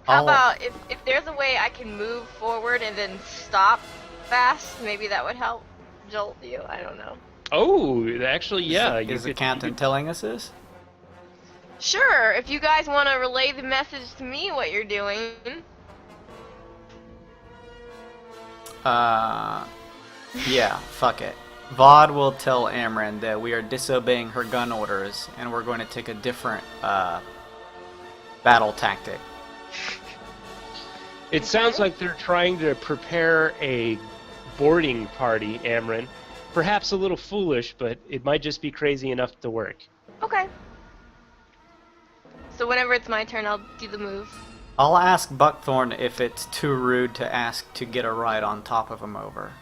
How about if there's a way I can move forward and then stop fast, maybe that would help jolt you. I don't know. Oh, actually, yeah. Is the captain telling us this? Sure, if you guys want to relay the message to me what you're doing. Yeah, fuck it. Vaughn will tell Amryn that we are disobeying her gun orders and we're going to take a different battle tactic. It sounds like they're trying to prepare a boarding party, Amryn. Perhaps a little foolish, but it might just be crazy enough to work. Okay. So whenever it's my turn, I'll do the move. I'll ask Buckthorn if it's too rude to ask to get a ride on top of him over.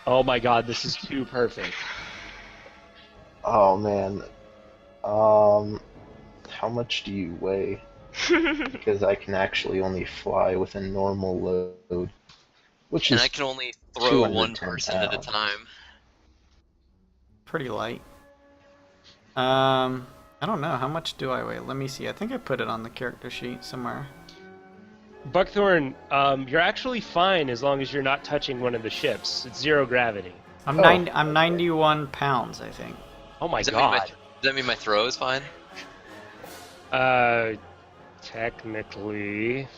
Oh my god, this is too perfect. Oh man. How much do you weigh? Because I can actually only fly with a normal load. Which And is I can only throw one 210 person at a pounds. time. Pretty light. I don't know. How much do I weigh? Let me see. I think I put it on the character sheet somewhere. Buckthorn, you're actually fine as long as you're not touching one of the ships. It's 0 gravity. I'm 91 pounds, I think. Oh my Does god. that mean my throw is fine? Technically.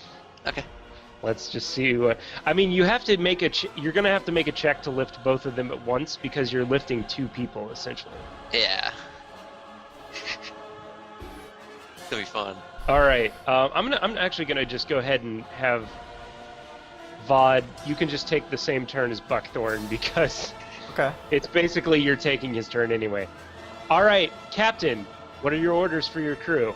Okay. Let's just see what. I mean, you have to make you're gonna have to make a check to lift both of them at once because you're lifting 2 people essentially. Yeah. It's gonna be fun. All right. I'm actually gonna just go ahead and have Vaughn. You can just take the same turn as Buckthorn because Okay. it's basically you're taking his turn anyway. All right, Captain. What are your orders for your crew?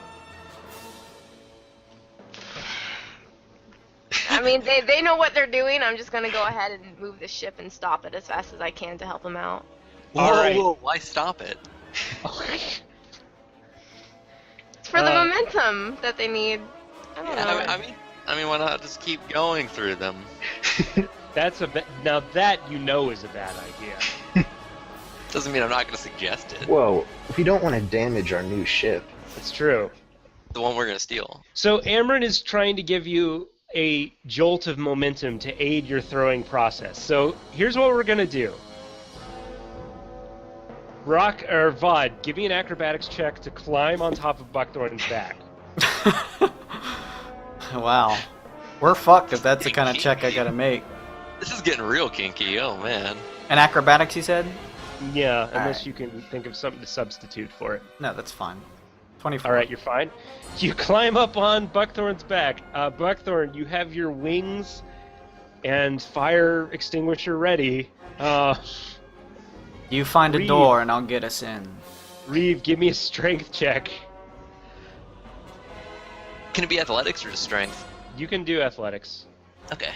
I mean, they know what they're doing. I'm just gonna go ahead and move the ship and stop it as fast as I can to help them out. All right. Whoa, why stop it? It's for the momentum that they need. I don't know. I mean, why not just keep going through them? Now that you know is a bad idea. Doesn't mean I'm not gonna suggest it. Whoa, we don't want to damage our new ship. It's true. The one we're gonna steal. So Amryn is trying to give you a jolt of momentum to aid your throwing process. So here's what we're gonna do. Vaughn, give me an acrobatics check to climb on top of Buckthorn's back. Wow. We're fucked if that's the kind of check I gotta make. This is getting real kinky. Oh man. And acrobatics, you said? Yeah, unless Alright. you can think of something to substitute for it. No, that's fine. 24. All right, you're fine. You climb up on Buckthorn's back. Buckthorn, you have your wings and fire extinguisher ready. You find a Reeve. door and I'll get us in. Reeve, give me a strength check. Can it be athletics or just strength? You can do athletics Okay.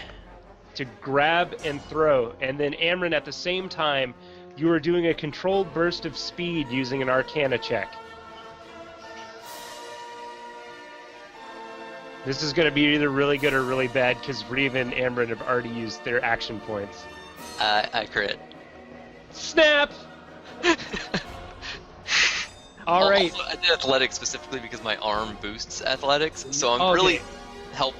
to grab and throw, and then Amryn, at the same time, you are doing a controlled burst of speed using an Arcana check. This is going to be either really good or really bad because Reeve and Amryn have already used their action points. I crit. Snap! All right. Also, I did athletics specifically because my arm boosts athletics, so I'm Okay. really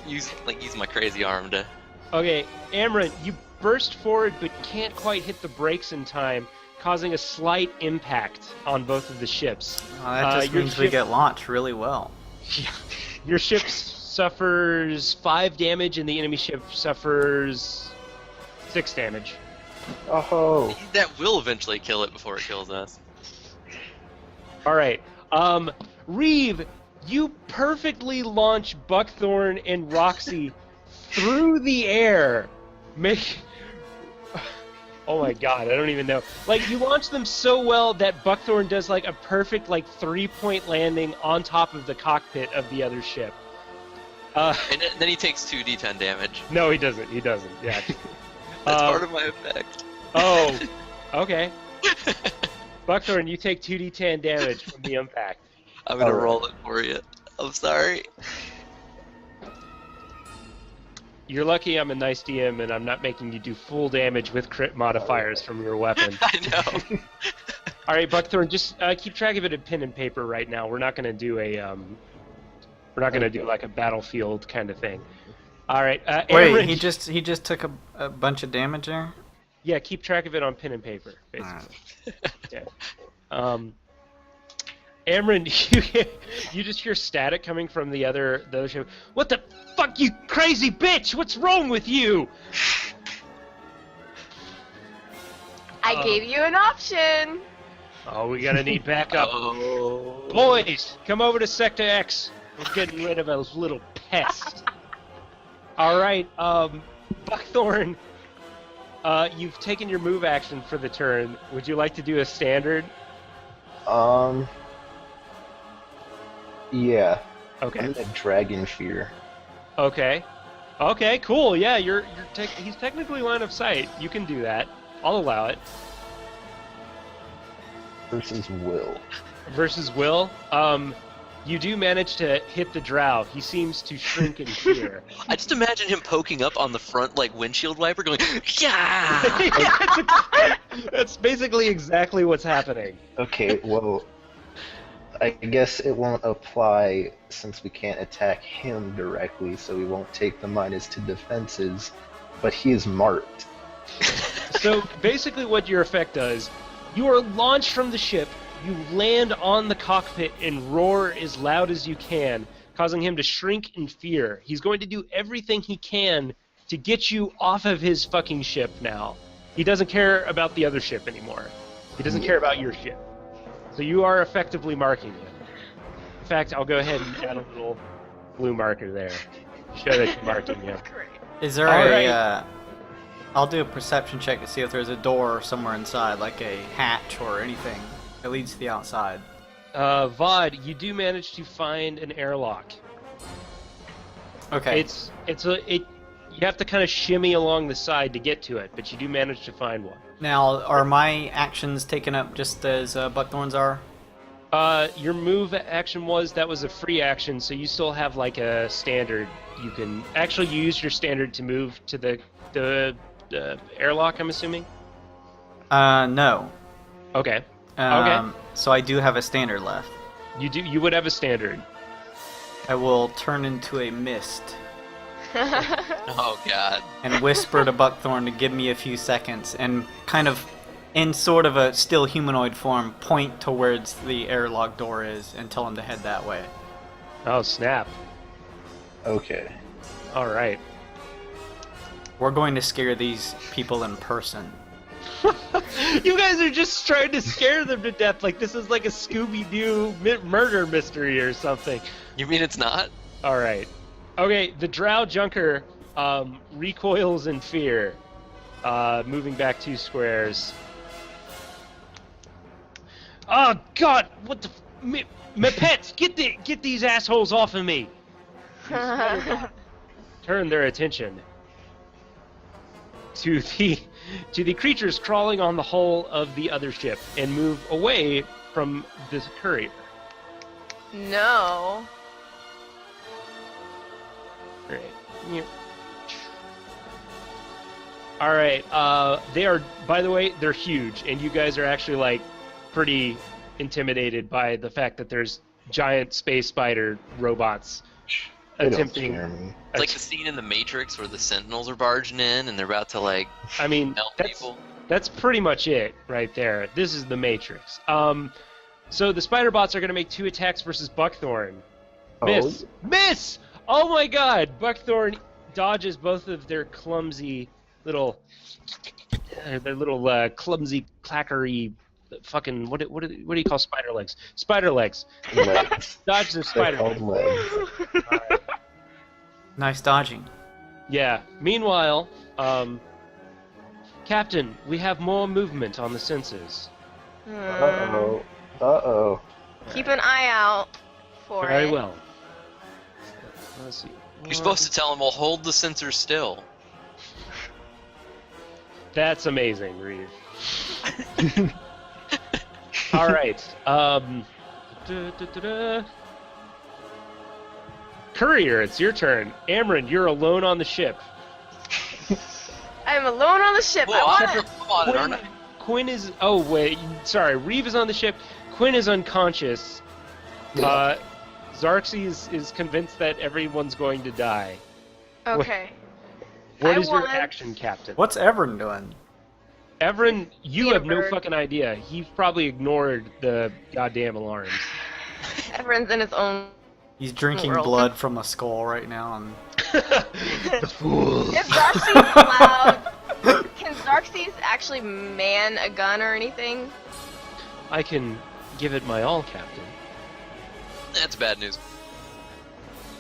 use my crazy arm to. Okay, Amryn, you burst forward but can't quite hit the brakes in time, causing a slight impact on both of the ships. Well, that just your means we ship- get launched really well. Your ship suffers 5 damage and the enemy ship suffers 6 damage. Oh, That will eventually kill it before it kills us. All right. Reeve, you perfectly launch Buckthorn and Roxy through the air. Oh my god, I don't even know. Like, you launch them so well that Buckthorn does like a perfect 3-point landing on top of the cockpit of the other ship. And then he takes 2d10 damage. No, he doesn't. He doesn't. Yeah. That's part of my effect. Oh, okay. Buckthorn, you take 2d10 damage from the impact. I'm gonna Alright. roll it for you. I'm sorry. You're lucky I'm a nice DM and I'm not making you do full damage with crit modifiers from your weapon. I know. All right, Buckthorn, just keep track of it in pen and paper right now. We're not going to do We're not gonna do like a battlefield kind of thing. All right. Wait, Amron, he just took a bunch of damage there. Yeah, keep track of it on pen and paper, basically. Yeah. Amron, you just hear static coming from the other ship. What the fuck, you crazy bitch? What's wrong with you? I gave you an option. Oh, we're gonna need backup. Oh. Boys, come over to Sector X. We're getting rid of a little pest. All right, Buckthorn, you've taken your move action for the turn. Would you like to do a standard? Yeah. Okay. I'm gonna Dragon Fear. Okay. Okay, cool. Yeah, he's technically line of sight. You can do that. I'll allow it. Versus Will. Versus Will, you do manage to hit the drow. He seems to shrink in fear. I just imagine him poking up on the front like windshield wiper, going, yeah. That's basically exactly what's happening. Okay, well, I guess it won't apply since we can't attack him directly, so we won't take the -2 defenses, but he is marked. So basically what your effect does, you are launched from the ship, you land on the cockpit and roar as loud as you can, causing him to shrink in fear. He's going to do everything he can to get you off of his fucking ship now. He doesn't care about the other ship anymore. He doesn't care about your ship. So you are effectively marking him. In fact, I'll go ahead and add a little blue marker there. Show that you're marking him. Great. Is there I'll do a perception check to see if there's a door somewhere inside, like a hatch or anything that leads to the outside. Vod, you do manage to find an airlock. Okay. You have to kind of shimmy along the side to get to it, but you do manage to find one. Now, are my actions taken up just as Buckthorn's are? Your move action was a free action, so you still have like a standard. You can actually use your standard to move to the airlock, I'm assuming? No. Okay. Okay. So I do have a standard left. You would have a standard. I will turn into a mist Oh god. and whisper to Buckthorn to give me a few seconds and kind of, in sort of a still humanoid form, point towards the airlock door is and tell him to head that way. Oh, snap. Okay. All right. We're going to scare these people in person. You guys are just trying to scare them to death like this is like a Scooby-Doo murder mystery or something. You mean it's not? All right. Okay, the Drow Junker recoils in fear, moving back 2 squares. Oh God! What the? My pets! Get these assholes off of me! Turn their attention to the creatures crawling on the hull of the other ship and move away from this courier. No. All right. They are, by the way, they're huge, and you guys are actually like pretty intimidated by the fact that there's giant space spider robots They don't attempting. scare me. It's like the scene in the Matrix where the Sentinels are barging in and they're about to like I mean, melt that's people. That's pretty much it right there. This is the Matrix. So the spider bots are going to make 2 attacks versus Buckthorn. Miss! Miss! Oh my God! Buckthorn dodges both of their clumsy little, clumsy clackery, fucking what do you call spider legs? Spider legs. Legs. Dodge the They're spider called legs. legs. Alright. Nice dodging. Yeah. Meanwhile, Captain, we have more movement on the sensors. Uh-oh. Uh-oh. Keep an eye out for Very it. well. Let's see. You're supposed to tell them, well, hold the sensors still. That's amazing, Reeve. All right. Courier, it's your turn. Amron, you're alone on the ship. I'm alone on the ship. Whoa, I want I'm it. on it, aren't I? Quinn is. Oh wait, sorry. Reeve is on the ship. Quinn is unconscious. Xerxes is convinced that everyone's going to die. Okay. What I is your want- action, Captain? What's Everin doing? Everin, you Be a have no bird. fucking idea. He probably ignored the goddamn alarms. Everyone's in his own. He's drinking World. blood from a skull right now. And The fool. If Xerxes allowed, can Xerxes actually man a gun or anything? I can give it my all, Captain. That's bad news.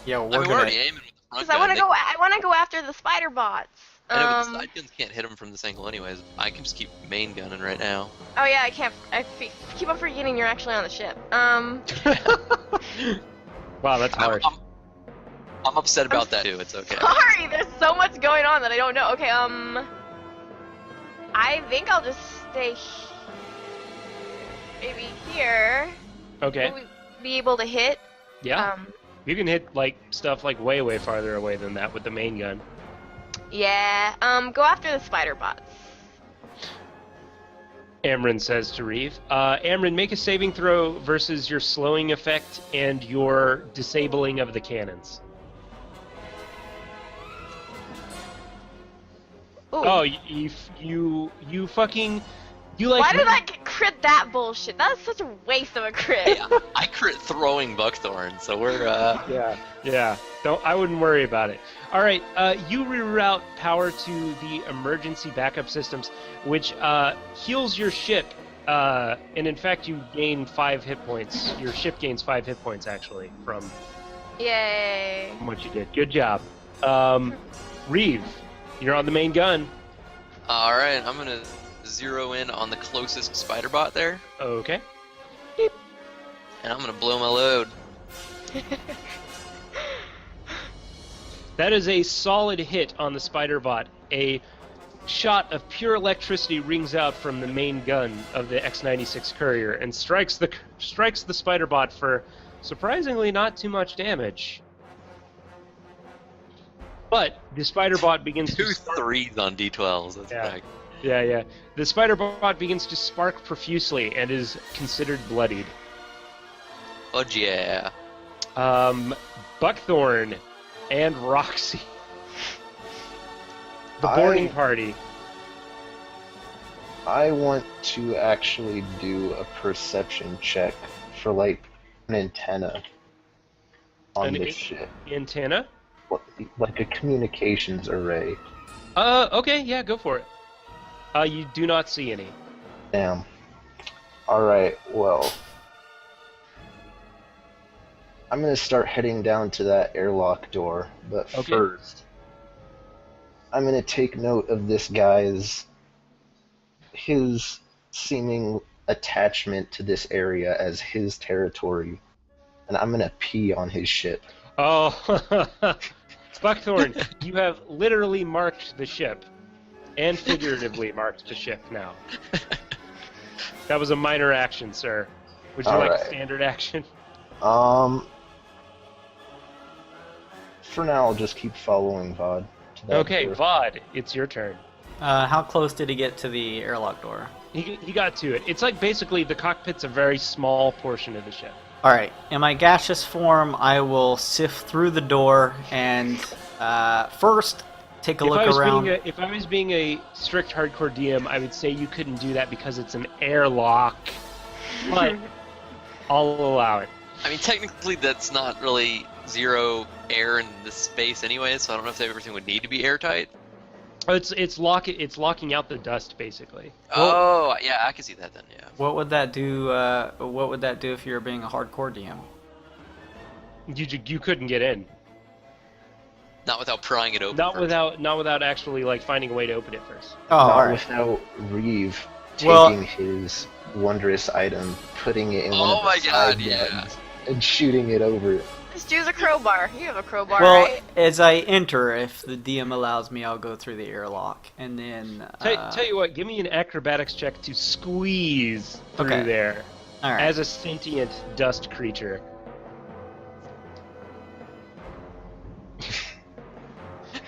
yeah, I we're mean, we're gonna. already aiming with the front Because I gun. want to go. I want to go after the spider bots. I know, but the side guns can't hit him from this angle anyways. I can just keep main gunning right now. Oh yeah, I can't. Keep on forgetting you're actually on the ship. Wow, that's harsh. I'm upset about that too. It's okay. Sorry, there's so much going on that I don't know. Okay, I think I'll just stay maybe here. Okay. Will we be able to hit? Yeah. You can hit like stuff like way, way farther away than that with the main gun. Yeah. Go after the spider bots. Amryn says to Reeve. Amryn, make a saving throw versus your slowing effect and your disabling of the cannons. Ooh. Oh, you fucking, you like. Why did I crit that bullshit? That was such a waste of a crit. Yeah, I crit throwing Buckthorn, so we're Yeah. I wouldn't worry about it. All right, you reroute power to the emergency backup systems, which heals your ship, and in fact you gain 5 hit points. Your ship gains 5 hit points actually from Yay. what you did. Good job. Reeve, you're on the main gun. all right. I'm gonna zero in on the closest spider bot there, Okay. and I'm gonna blow my load. That is a solid hit on the spider bot. A shot of pure electricity rings out from the main gun of the X-96 Courier and strikes the spider bot for surprisingly not too much damage. But the spider bot begins Two to spark. threes on D12s. That's Yeah. back. Yeah. The spider bot begins to spark profusely and is considered bloodied. Oh yeah. Buckthorn and Roxy. The boarding party. I want to actually do a perception check for like an antenna on An this ship. Antenna? Like a communications array. Okay, yeah, go for it. You do not see any. Damn. Alright, well. I'm gonna start heading down to that airlock door, but Okay. first, I'm gonna take note of this guy's his seeming attachment to this area as his territory, and I'm gonna pee on his ship. Oh, Buckthorn, you have literally marked the ship, and figuratively marked the ship now. That was a minor action, sir. Would you like a Alright. standard action? For now, I'll just keep following Vod to that Okay, door. Vod, it's your turn. How close did he get to the airlock door? He got to it. It's like basically the cockpit's a very small portion of the ship. Alright, in my gaseous form, I will sift through the door and first take a look around. If I was being a strict hardcore DM, I would say you couldn't do that because it's an airlock. But I'll allow it. I mean, technically, that's not really zero air in this space anyway, so I don't know if everything would need to be airtight. It's locking out the dust basically. Oh, yeah, I can see that then. Yeah. What would that do? What would that do if you were being a hardcore DM? You couldn't get in. Not without prying it open. Not first. without actually like finding a way to open it first. Oh, Not alright. without Reeve taking Well- his wondrous item, putting it in one Oh of the my God, side yeah. buttons, and shooting it over. This dude's a crowbar. You have a crowbar, Well, right? as I enter, if the DM allows me, I'll go through the airlock, and then. Tell you what, give me an acrobatics check to squeeze through Okay. there All right. as a sentient dust creature.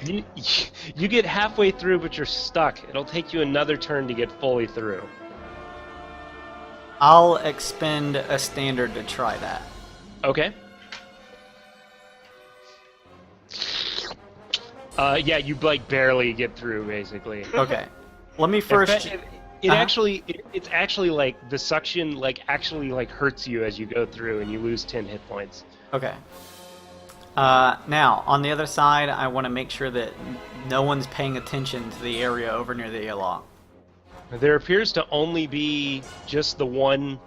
You get halfway through, but you're stuck. It'll take you another turn to get fully through. I'll expend a standard to try that. Okay. Yeah, you like barely get through, basically. Okay. Let me first. It's actually like the suction actually hurts you as you go through, and you lose 10 hit points. Okay. Now, on the other side, I want to make sure that no one's paying attention to the area over near the airlock. There appears to only be just the one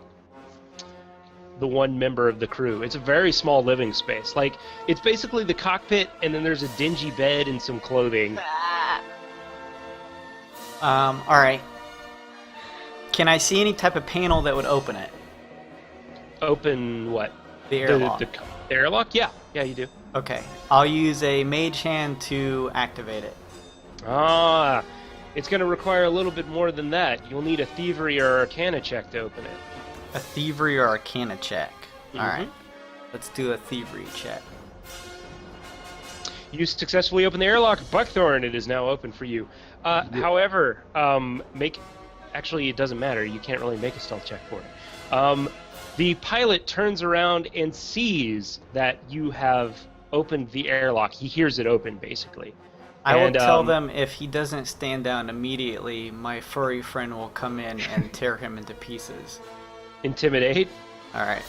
member of the crew. It's a very small living space. Like, it's basically the cockpit, and then there's a dingy bed and some clothing. Alright. Can I see any type of panel that would open it? Open what? The airlock. The airlock? Yeah, you do. Okay. I'll use a mage hand to activate it. Ah, it's going to require a little bit more than that. You'll need a thievery or arcana check to open it. A thievery or arcana check. Mhm. Alright. Let's do a thievery check. You successfully open the airlock, Buckthorn. It is now open for you. However, actually, it doesn't matter. You can't really make a stealth check for it. The pilot turns around and sees that you have opened the airlock. He hears it open, basically. I will tell them if he doesn't stand down immediately, my furry friend will come in and tear him into pieces. Intimidate? Alright.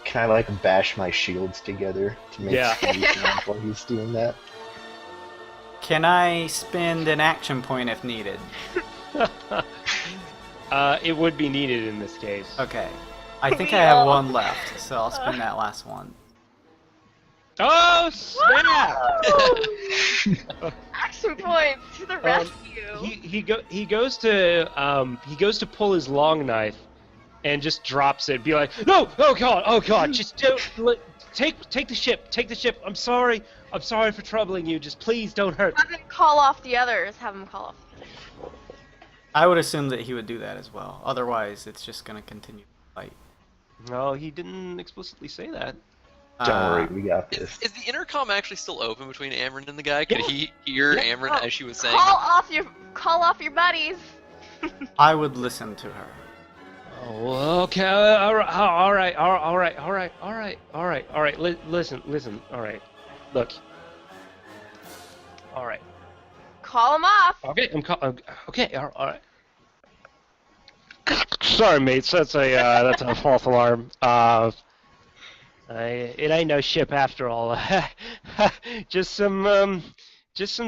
Can I bash my shields together to make space while he's doing that? Can I spend an action point if needed? It would be needed in this case. Okay. I think I have one left, so I'll spend that last one. Oh, snap! Action points to the rescue. He goes to pull his long knife, and just drops it. Be like, no, oh god, just take the ship. I'm sorry for troubling you. Just please don't hurt. Have him call off the others. I would assume that he would do that as well. Otherwise, it's just going to continue to fight. No, he didn't explicitly say that. Don't worry, we got this. Is the intercom actually still open between Amryn and the guy? Could he hear Amryn as she was saying? Call off your buddies. I would listen to her. Oh, okay. All right. Listen. All right. Look. All right. Call him off. Okay. Okay. All right. Sorry, mates. That's a false alarm. It ain't no ship after all. just some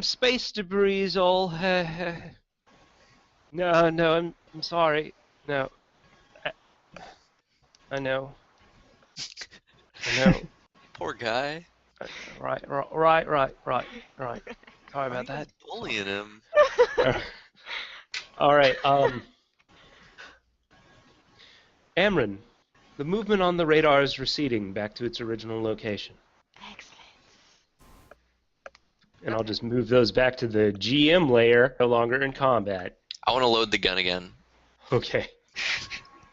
space debris. All. No. I'm sorry. No. I know. Poor guy. Right. Sorry about that. Bullying him. All right. Amryn, the movement on the radar is receding back to its original location. Excellent. And I'll just move those back to the GM layer, no longer in combat. I want to load the gun again. Okay.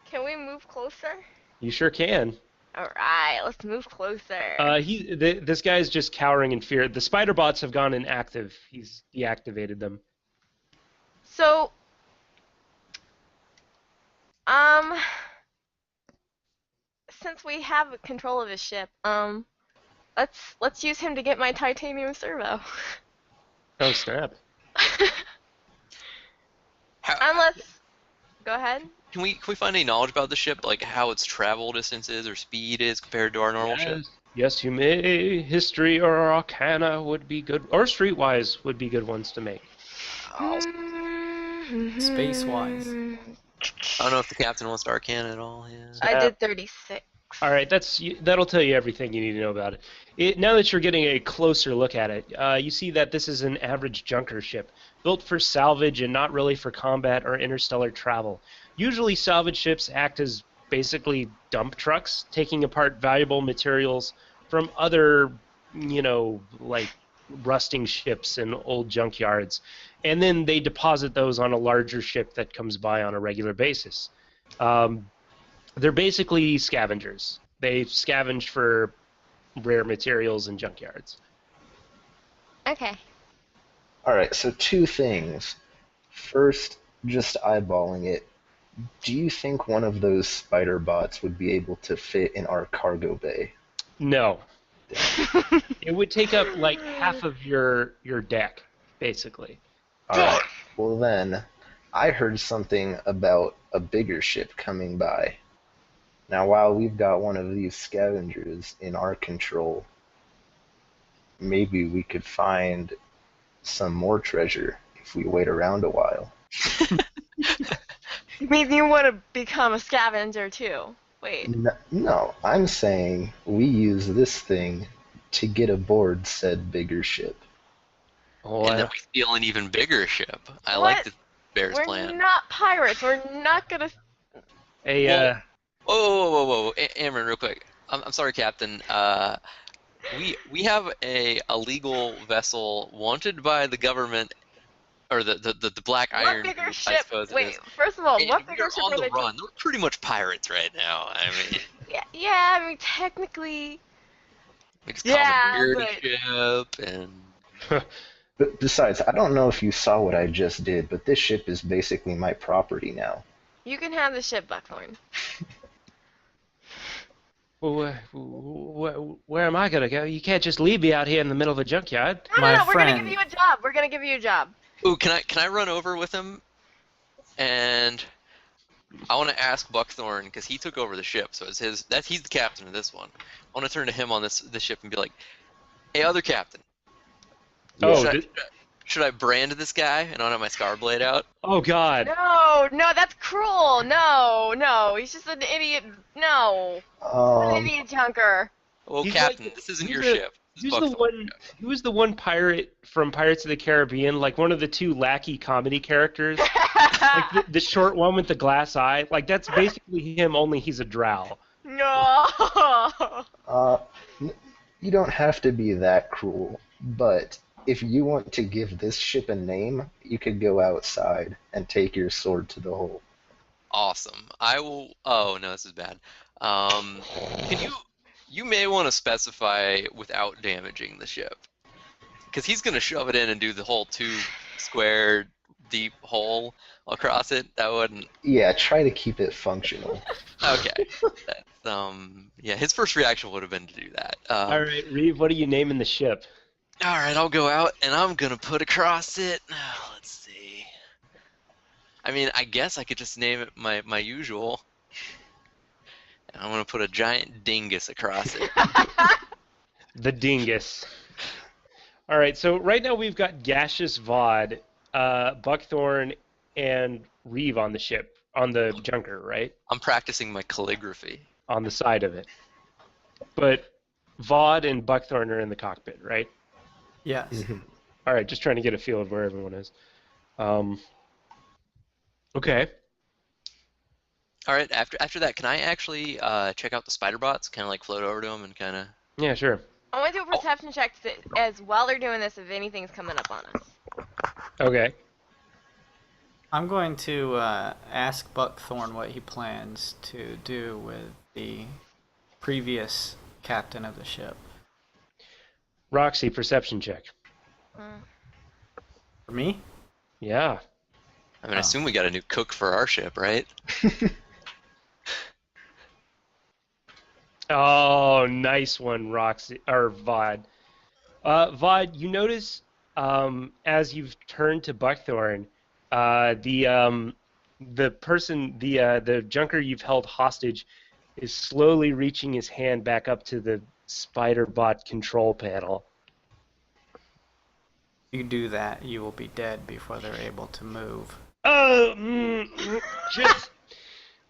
Can we move closer? You sure can. Alright, let's move closer. This guy's just cowering in fear. The spider bots have gone inactive. He's deactivated them. So, since we have control of his ship, let's use him to get my titanium servo. Oh, snap. Go ahead. Can we find any knowledge about the ship, like how its travel distances or speed is compared to our normal ship? Yes, you may. History or Arcana would be good, or Streetwise would be good ones to make. Space-wise. I don't know if the captain wants to Arcana at all. Yeah. I did 36. All right, that'll tell you everything you need to know about it. Now that you're getting a closer look at it, you see that this is an average junker ship, built for salvage and not really for combat or interstellar travel. Usually salvage ships act as basically dump trucks, taking apart valuable materials from other, rusting ships and old junkyards. And then they deposit those on a larger ship that comes by on a regular basis. They're basically scavengers. They scavenge for rare materials in junkyards. Okay. Alright, so two things. First, just eyeballing it, do you think one of those spider bots would be able to fit in our cargo bay? No. deck. It would take up like half of your deck, basically. Alright, well then, I heard something about a bigger ship coming by. Now, while we've got one of these scavengers in our control, maybe we could find some more treasure if we wait around a while. You mean you want to become a scavenger too? Wait. No, I'm saying we use this thing to get aboard said bigger ship. Oh, And then we steal an even bigger ship. I What? like the bear's We're plan. not pirates. We're not gonna. a Whoa. Amron, real quick. I'm sorry, Captain. We have a illegal vessel wanted by the government, or the Black What Iron bigger Group, I ship? suppose it Wait. is. First of all, And what we bigger are ship on are the they? run. We're pretty much pirates right now. I mean, Yeah. I mean, technically. we just Yeah, commandeered a but- ship and. But besides, I don't know if you saw what I just did, but this ship is basically my property now. You can have the ship, Buckhorn. well, where am I gonna go? You can't just leave me out here in the middle of a junkyard. No, My we're gonna friend. give you a job. We're gonna give you a job. Ooh, can I run over with him? And I want to ask Buckthorn because he took over the ship, so it's his. He's the captain of this one. I want to turn to him on this ship and be like, "Hey, other captain, Oh, should I brand this guy and not have my scar blade out?" oh God! No, that's cruel. No, he's just an idiot. No, an idiot junker. Well, He's Captain, like- this isn't he's your the- ship. This is Who's the Buckthorn's one? ship. Who's the one pirate from Pirates of the Caribbean? Like one of the two lackey comedy characters, like the short one with the glass eye. Like that's basically him, only he's a drow. No. You don't have to be that cruel, but if you want to give this ship a name, you could go outside and take your sword to the hole. Awesome. I will. Oh no, this is bad. Can you? You may want to specify without damaging the ship, because he's gonna shove it in and do the whole 2 square deep hole across it. That wouldn't. Yeah, try to keep it functional. Okay. That's, yeah, his first reaction would have been to do that. All right, Reeve, what are you naming the ship? All right, I'll go out and I'm gonna put across it. Let's see. I mean, I guess I could just name it my usual. And I'm gonna put a giant dingus across it. The Dingus. All right, so right now we've got Gaseous Vod, Buckthorn, and Reeve on the ship, on the junker, right? I'm practicing my calligraphy. On the side of it. But Vod and Buckthorn are in the cockpit, right? Yes. All right, just trying to get a feel of where everyone is. Okay. All right, after that, can I actually check out the spider bots? Kind of like float over to them and kind of. Yeah, sure. I want to do a perception check as while they're doing this if anything's coming up on us. Okay. I'm going to ask Buckthorn what he plans to do with the previous captain of the ship. Roxy, perception check. For me? Yeah. I mean, I assume we got a new cook for our ship, right? Oh, nice one, Roxy or Vod. Vod, you notice as you've turned to Buckthorn, the person, the junker you've held hostage, is slowly reaching his hand back up to the spider bot control panel. If you do that, you will be dead before they're able to move.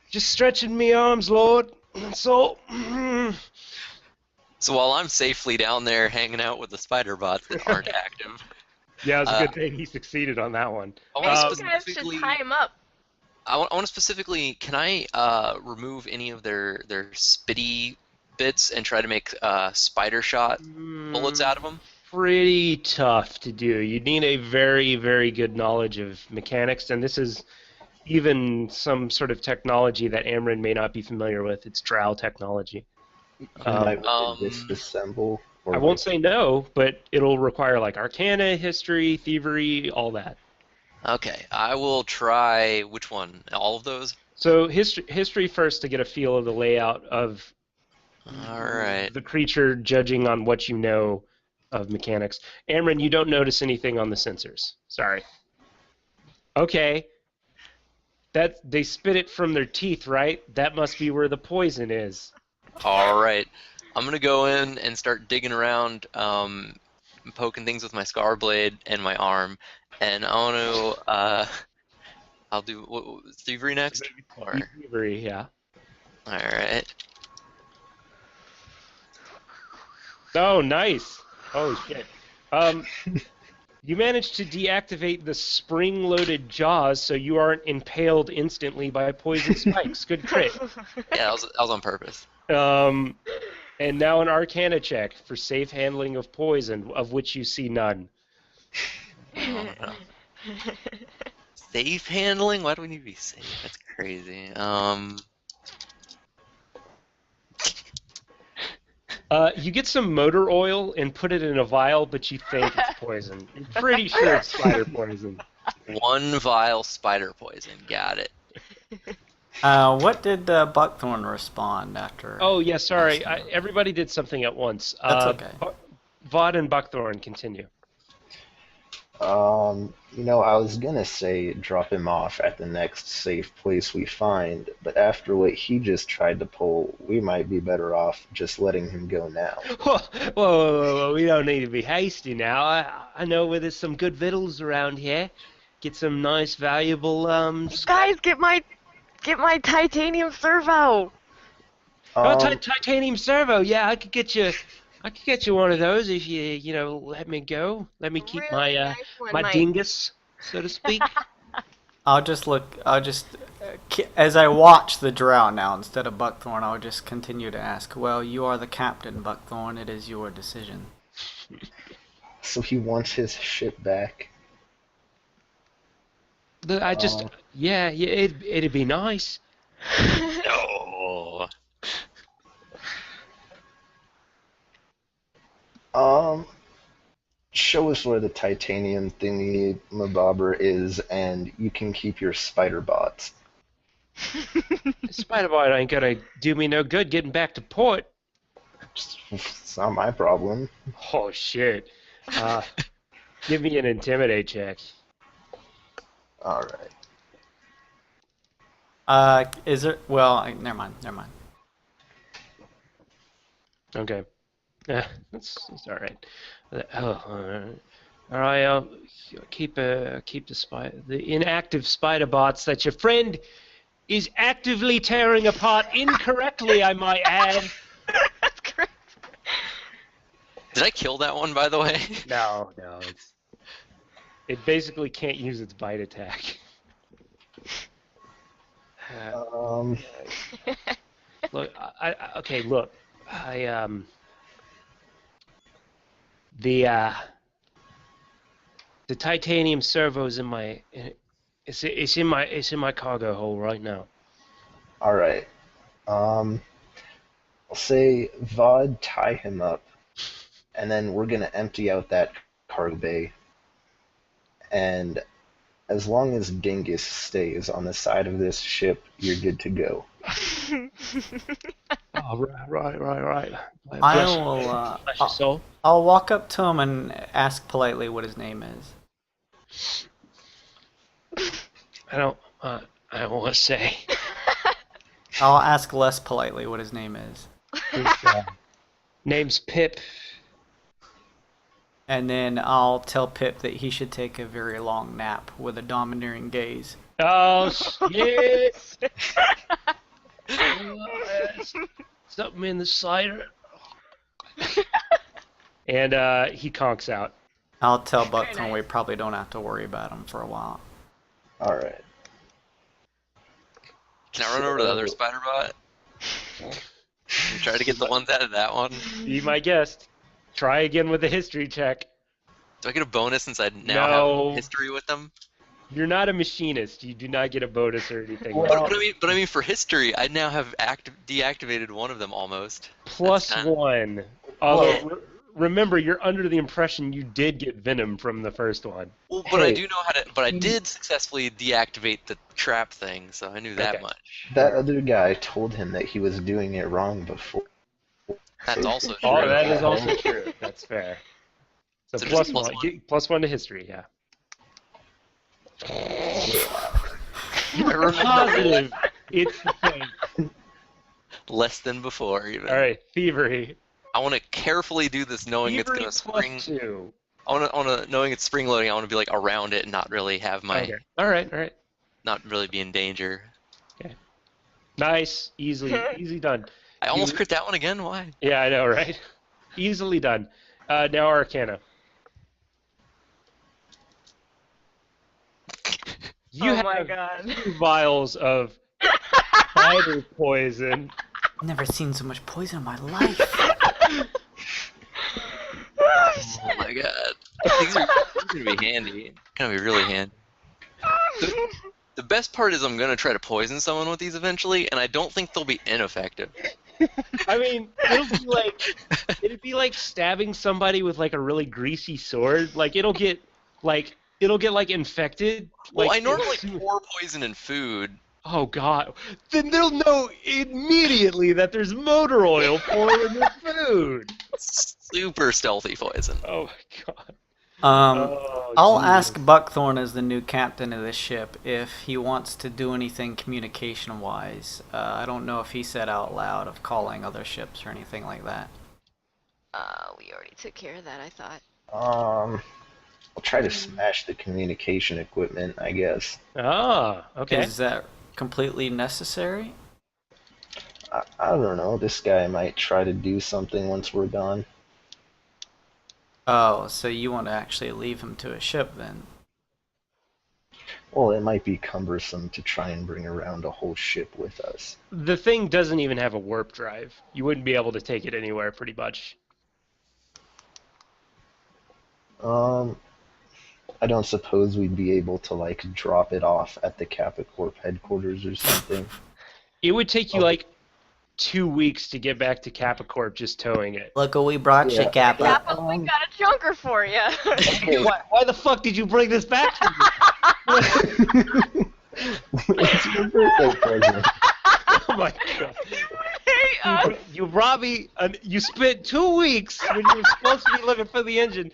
Just stretching me arms, Lord. So. So while I'm safely down there hanging out with the spider bots that aren't active, Yeah, it's a good thing he succeeded on that one. I Maybe want you to guys should specifically. tie him up. I want to specifically. Can I remove any of their spitty bits and try to make spider shot bullets out of them? Pretty tough to do. You need a very, very good knowledge of mechanics, and this is even some sort of technology that Amron may not be familiar with. It's drow technology. You might want to disassemble. Or I won't say no, but it'll require like arcana, history, thievery, all that. Okay, I will try. Which one? All of those? So history first to get a feel of the layout of All right. The creature judging on what you know of mechanics. Amron, you don't notice anything on the sensors. Sorry. Okay. That they spit it from their teeth, right? That must be where the poison is. All right. I'm gonna go in and start digging around, poking things with my scar blade and my arm, and I want to. I'll do thievery next. Or Thievery, yeah. all right. Oh, nice. Oh shit. You managed to deactivate the spring-loaded jaws, so you aren't impaled instantly by poison spikes. Good crit. Yeah, that was on purpose. And now an Arcana check for safe handling of poison, of which you see none. Oh, no. Safe handling? Why do we need to be safe? That's crazy. You get some motor oil and put it in a vial, but you think it's poison. You're pretty sure it's spider poison. 1 vial spider poison. Got it. What did Buckthorn respond after? Oh, yeah, sorry. Everybody did something at once. That's okay. Vaughn and Buckthorn, continue. I was gonna say drop him off at the next safe place we find, but after what he just tried to pull, we might be better off just letting him go now. Whoa, we don't need to be hasty now. I know where there's some good victuals around here. Get some nice, valuable, Guys, get my titanium servo. Titanium servo. Yeah, I could get you one of those if you let me go. Let me keep Really my nice one, my Mike. dingus, so to speak. I'll just as I watch the drow now, instead of Buckthorn, I'll just continue to ask, well, you are the captain, Buckthorn. It is your decision. So he wants his ship back. It'd be nice. No. Show us where the titanium thingy mabobber is, and you can keep your spider bots. Spider-Bite ain't gonna do me no good getting back to port. It's not my problem. Oh, shit. Give me an intimidate check. Alright. Is there? Well, never mind. Okay. That's all right. All right. Keep the inactive spider bots that your friend is actively tearing apart incorrectly, I might add. That's correct. Did I kill that one, by the way? No, it basically can't use its bite attack. Look, the titanium servo's in my it's in my cargo hold right now. Alright. I'll say Vaughn tie him up, and then we're gonna empty out that cargo bay. And as long as Dingus stays on the side of this ship, you're good to go. Oh, right. Bless your soul. I'll walk up to him and ask politely what his name is. I don't want to say. I'll ask less politely what his name is. His name's Pip. And then I'll tell Pip that he should take a very long nap with a domineering gaze. Oh, shit! Something in the cider. And he conks out. I'll tell Buckthorn we probably don't have to worry about him for a while. Alright. Can I run over to the other spider bot? And try to get the ones out of that one? Be my guest. Try again with a history check. Do I get a bonus since I now No. have history with them? You're not a machinist. You do not get a bonus or anything. But I mean, for history, I now have deactivated one of them almost. Plus That's kinda- 1. Although, remember, you're under the impression you did get venom from the first one. Well, but I Hey. do know how to. But I did successfully deactivate the trap thing, so I knew that Okay. much. That other guy told him that he was doing it wrong before. That's also true. Oh, that is also true. That's fair. So, So plus just one. Plus one to history, yeah. I remember Positive. It's the same. less than before, even. All right, thievery. I want to carefully do this, knowing it's Thievery gonna spring. plus 2. I want to, knowing it's spring loading. I want to be like around it and not really have my, Okay. All right. not really be in danger. Nice, easy done. I almost crit that one again. Why? Yeah, I know, right? Easily done. Now Arcana. You Oh my have god. 2 vials of spider poison. I've never seen so much poison in my life. Oh my god. These are gonna be handy. Gonna be really handy. The best part is I'm gonna try to poison someone with these eventually, and I don't think they'll be ineffective. I mean, it'd be like stabbing somebody with like a really greasy sword. Like it'll get infected. Well, like, I normally pour poison in food. Oh god. Then they'll know immediately that there's motor oil poured in the food. Super stealthy poison. Oh my god. I'll Jesus. ask Buckthorn as the new captain of this ship if he wants to do anything communication-wise. I don't know if he said out loud of calling other ships or anything like that. We already took care of that, I thought. I'll try to smash the communication equipment, I guess. Ah, okay. Is that completely necessary? I don't know. This guy might try to do something once we're gone. Oh, so you want to actually leave him to a ship then? Well, it might be cumbersome to try and bring around a whole ship with us. The thing doesn't even have a warp drive. You wouldn't be able to take it anywhere, pretty much. I don't suppose we'd be able to, like, drop it off at the Kappa Corp headquarters or something. It would take you Oh. like 2 weeks to get back to Kappa Corp just towing it. Look what we brought you, Yeah. Kappa. Kappa, we got a junker for you. Okay, Why the fuck did you bring this back to me? it's your birthday present. Oh my god. Hey, You brought me. You spent 2 weeks when you were supposed to be looking for the engine,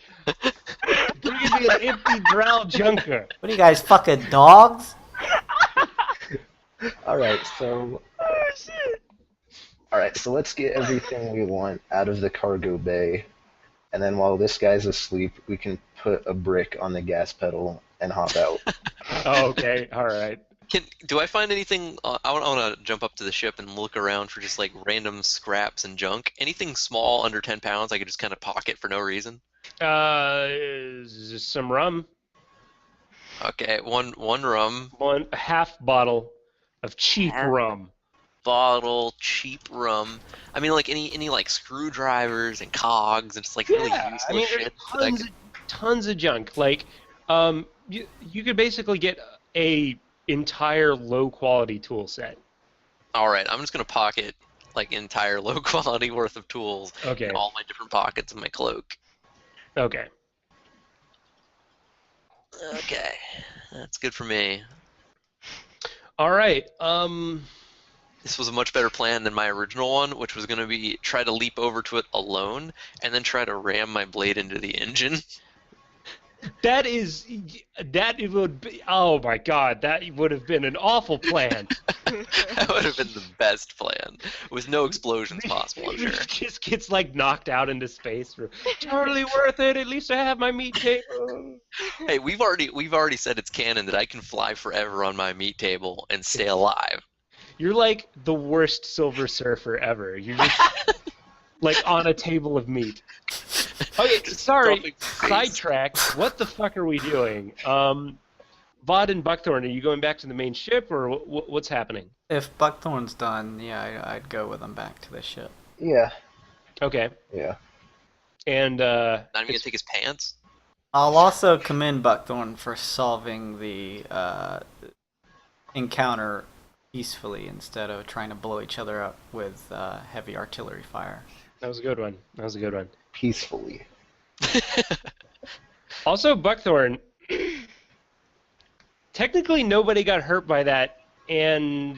bringing me an empty drow junker. What are you guys, fucking dogs? Alright, so let's get everything we want out of the cargo bay, and then while this guy's asleep, we can put a brick on the gas pedal and hop out. Oh, okay, all right. Do I find anything? I want to jump up to the ship and look around for just like random scraps and junk. Anything small under 10 pounds I could just kind of pocket for no reason. Some rum. Okay, one rum. A half bottle of cheap rum. Bottle, cheap rum. I mean, like any like screwdrivers and cogs and just like really Yeah, useless I mean, shit. there's tons of junk. Like, you could basically get a entire low quality tool set. All right, I'm just gonna pocket like entire low quality worth of tools Okay. in all my different pockets of my cloak. Okay. Okay, that's good for me. All right. This was a much better plan than my original one, which was going to be try to leap over to it alone and then try to ram my blade into the engine. That it would be. Oh my god, that would have been an awful plan. That would have been the best plan, with no explosions possible, I'm sure. Just gets like knocked out into space. Totally worth it. At least I have my meat table. Hey, we've already said it's canon that I can fly forever on my meat table and stay alive. You're like the worst Silver Surfer ever. You're just like on a table of meat. Okay, sorry. Stuffing face. Sidetrack. What the fuck are we doing? Vod and Buckthorn, are you going back to the main ship, or what's happening? If Buckthorn's done, yeah, I'd go with him back to the ship. Yeah, Okay. yeah. And Not even gonna take his pants. I'll also commend Buckthorn for solving the encounter peacefully instead of trying to blow each other up with heavy artillery fire. that was a good one. That was a good one. Peacefully. Also, Buckthorn. Technically, nobody got hurt by that, and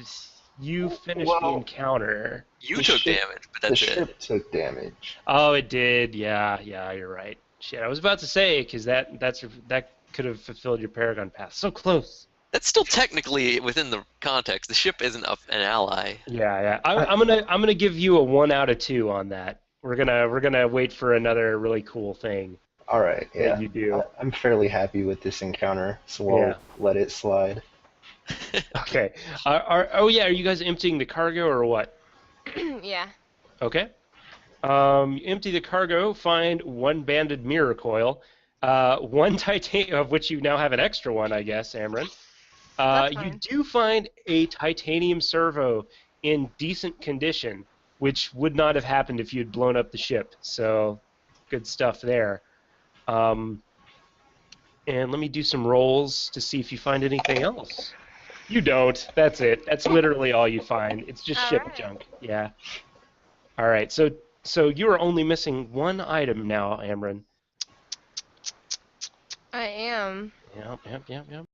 you finished the Well- encounter. You The took ship- damage, but The that's it. ship took damage. Oh, it did. Yeah, you're right. Shit, I was about to say because that could have fulfilled your Paragon path. So close. That's still technically within the context. The ship isn't an ally. Yeah. I'm gonna give you a 1 out of 2 on that. We're gonna wait for another really cool thing All right, that yeah. you do. I'm fairly happy with this encounter, so we'll Yeah. let it slide. Okay. Are you guys emptying the cargo or what? Yeah. Okay. You empty the cargo, find 1 banded mirror coil, 1 titanium, of which you now have an extra one, I guess, Amron. That's You fine. do find a titanium servo in decent condition, which would not have happened if you had blown up the ship. So, good stuff there. And let me do some rolls to see if you find anything else. You don't. That's it. That's literally all you find. It's just ship Alright. junk. Yeah. All right. So you are only missing 1 item now, Amron. I am. Yep.